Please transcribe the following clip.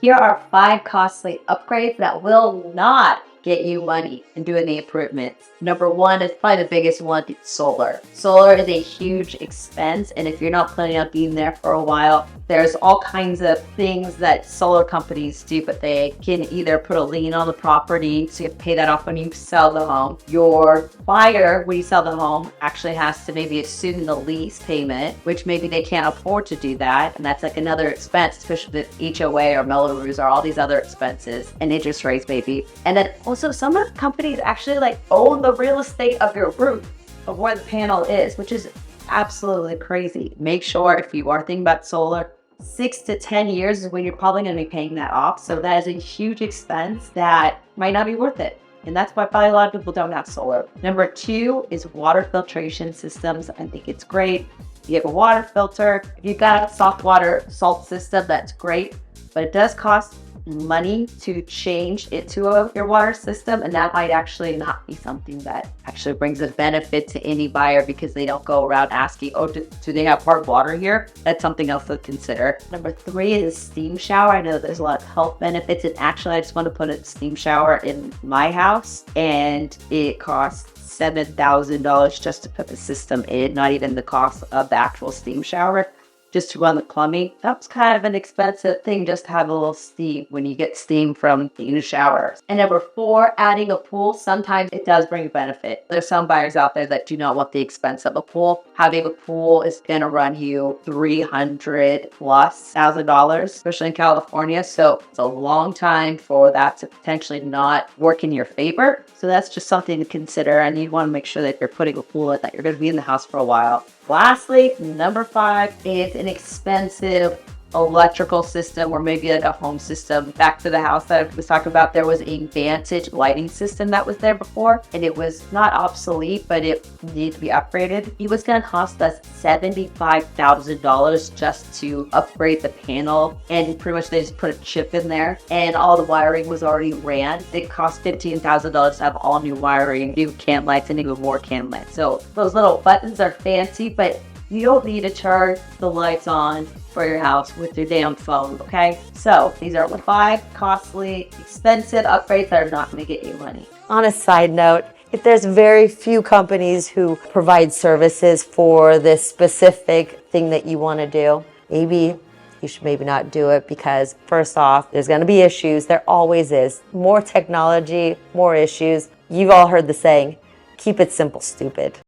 Here are 5 costly upgrades that will not get you money in doing the improvements. Number 1 is probably the biggest one, it's solar. Solar is a huge expense, and if you're not planning on being there for a while, there's all kinds of things that solar companies do, but they can either put a lien on the property, so you have to pay that off when you sell the home. Your buyer, when you sell the home, actually has to maybe assume the lease payment, which maybe they can't afford to do that, and that's like another expense, especially with HOA or Melrose or all these other expenses and interest rates maybe. And then also some of the companies actually like own the real estate of your roof, of where the panel is, which is absolutely crazy. Make sure if you are thinking about solar, 6 to 10 years is when you're probably going to be paying that off. So that is a huge expense that might not be worth it. And that's why probably a lot of people don't have solar. Number 2 is water filtration systems. I think it's great. If you have a water filter, if you've got a soft water salt system, that's great. But it does cost money to change it to your water system, and that might actually not be something that actually brings a benefit to any buyer, because they don't go around asking, oh, do they have hard water here? That's something else to consider. Number 3 is steam shower. I know there's a lot of health benefits, and actually I just want to put a steam shower in my house, and it costs $7,000 just to put the system in, not even the cost of the actual steam shower. Just to run the plumbing. That's kind of an expensive thing, just to have a little steam when you get steam from the shower. And number 4, adding a pool. Sometimes it does bring a benefit. There's some buyers out there that do not want the expense of a pool. Having a pool is going to run you $300,000+, especially in California. So it's a long time for that to potentially not work in your favor. So that's just something to consider. And you want to make sure that you're putting a pool in, that you're going to be in the house for a while. Lastly, number 5 is an expensive electrical system, or maybe like a home system. Back to the house that I was talking about, there was a Vantage lighting system that was there before, and it was not obsolete, but it needed to be upgraded. It was going to cost us $75,000 just to upgrade the panel, and pretty much they just put a chip in there, and all the wiring was already ran. It cost $15,000 to have all new wiring, new can lights, and even more can lights. So those little buttons are fancy, but you don't need to charge the lights on for your house with your damn phone, okay? So these are the 5 costly, expensive upgrades that are not going to get you money. On a side note, if there's very few companies who provide services for this specific thing that you want to do, maybe you should not do it, because first off, there's going to be issues. There always is. More technology, more issues. You've all heard the saying, keep it simple, stupid.